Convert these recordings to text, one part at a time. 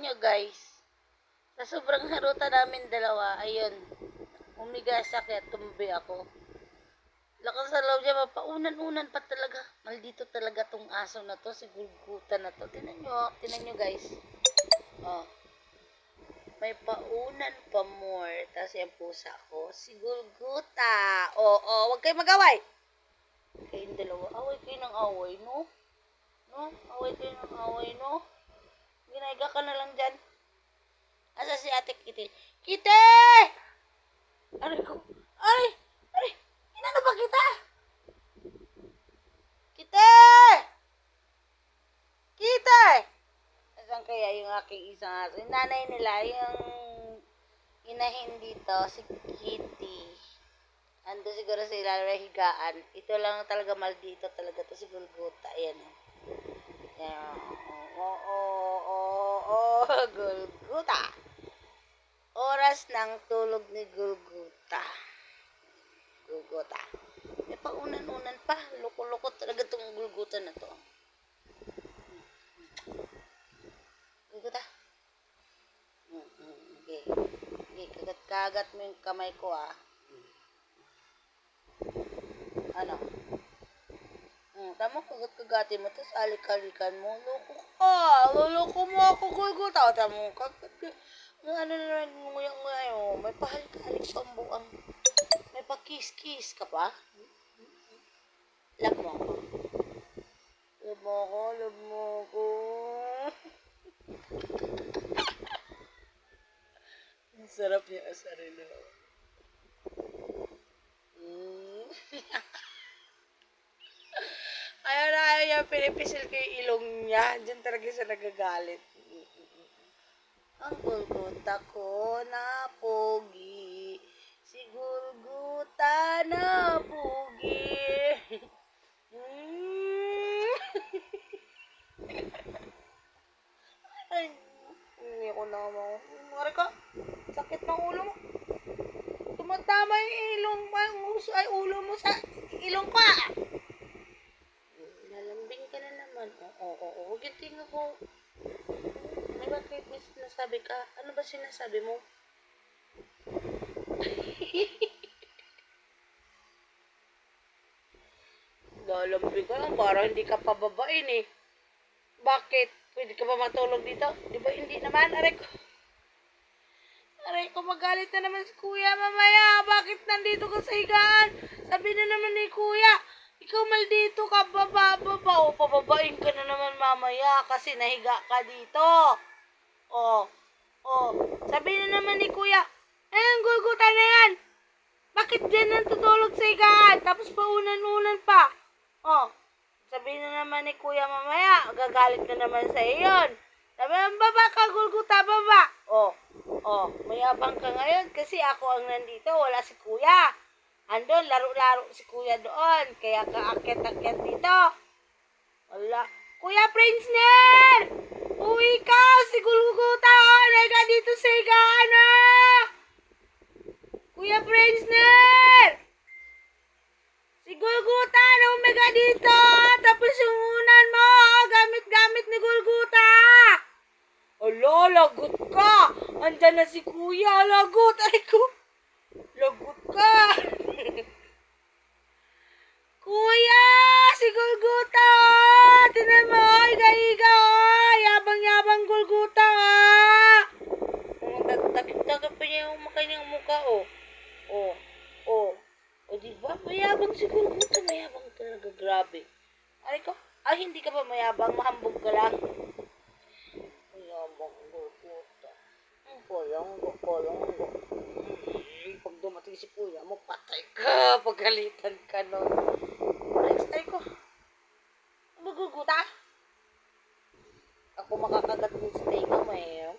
nyo guys, sa sobrang haruta namin dalawa, ayun, umiga siya kaya tumbi ako. Lakas sa loob niya, mapaunan-unan pa talaga. Maldito talaga tong aso na to, si Gulguta na to. Tinan nyo guys. Oh, may paunan pa more. Tapos yung pusa ko, si Gulguta. Wag kayo mag-away. Kayong dalawa, away kayo ng away, no? No? Away kayo ng away, no? Ginaiga ka na lang dyan. Asa si Ate Kitty? Kitty! Aray ko. Aray! Aray! Inano ba kita? Kitty! Kitty! Asan kaya yung aking isang aso? Yung nanay nila, yung inahin dito, si Kitty. Ando siguro sila higaan. Ito lang talaga maldito talaga to si Gulguta. Ayan. Ayan. Gulguta. Oras ng tulog ni Gulguta. Gulguta. May paunan-unan pa. Loko-loko talaga tong Gulguta na to. Gulguta. Okay. Okay, kagat-kagat mo yung kamay ko ah. Ano? Tama, kagat-kagatin mo, tapos alik-alikan mo. Loko ka! Loko mo ako, Gulguta. Tama, ano na nguyang-nguyang mo. May pahalik-halik pang buang. May pakis-kis ka pa? Love mo ako. Love mo ako, love mo ako. Ang sarap niya asarin na. Ayaw niya, pinipisil ko yung ilong niya. Diyan talaga siya nagagalit. Ang Gulguta ko na pogi. Si Gulguta na pogi. Ay, hindi ko na mo. Mara ka, sakit ng ulo mo. Tumatama yung ilong mo, ay ulo mo sa ilong ko ah. Nalambing ka na naman. Oo. Huwag yung tinga ko. May bakit may sinasabi ka? Ano ba sinasabi mo? Nalambing ka lang. Parang hindi ka pababain eh. Bakit? Pwede ka ba matulog dito? Di ba hindi naman? Aray ko, magalit na naman si Kuya mamaya. Bakit nandito ka sa higaan? Sabi na naman ni Kuya, ikaw maldito ka, baba. O, pababain ka na naman mamaya kasi nahiga ka dito. Sabi na naman ni Kuya, ang Gulguta na yan. Bakit dyan natutulog sa higaan? Tapos paunan-unan pa. Sabi na naman ni Kuya mamaya, gagalit na naman sa iyon. Sabi na, baba ka, Gulguta, baba. Mayabang ka ngayon kasi ako ang nandito, wala si Kuya. Andun, laro-laro si Kuya doon. Kaya kaakyat-akyat dito. Wala. Kuya Prinsner! Uwi ka! Si Gulguta! Naiga dito sa higaan na! Kuya Prinsner! Si Gulguta na umiga dito! Tapos yung unan mo! Gamit-gamit ni Gulguta! Ala, lagot ka! Andyan na si Kuya! Lagot! Ay ko! Lagot ka! Kuya! Si Gulguta! Tinan mo! Higa-higa! Yabang-yabang Gulguta! Takip-takip pa niya yung kanyang mukha. Diba? Mayabang si Gulguta. Mayabang talaga. Grabe. Ay ko? Hindi ka ba mayabang? Mahambog ka lang. Mayabang Gulguta. Kolonggo. Pag dumating si Kuya mo, patay ka. Pagalitan ka nun. Ay ko. Gulguta? Ako makakagat ng tenga mo eh.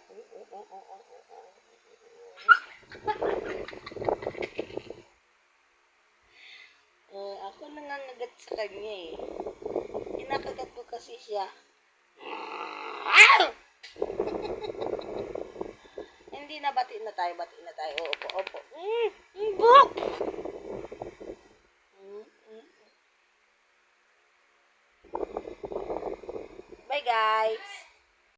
Ako nangangagat sa kanya eh. Kinakagat ko kasi siya. Hindi na, bati na tayo. Opo. Buk! Bye guys!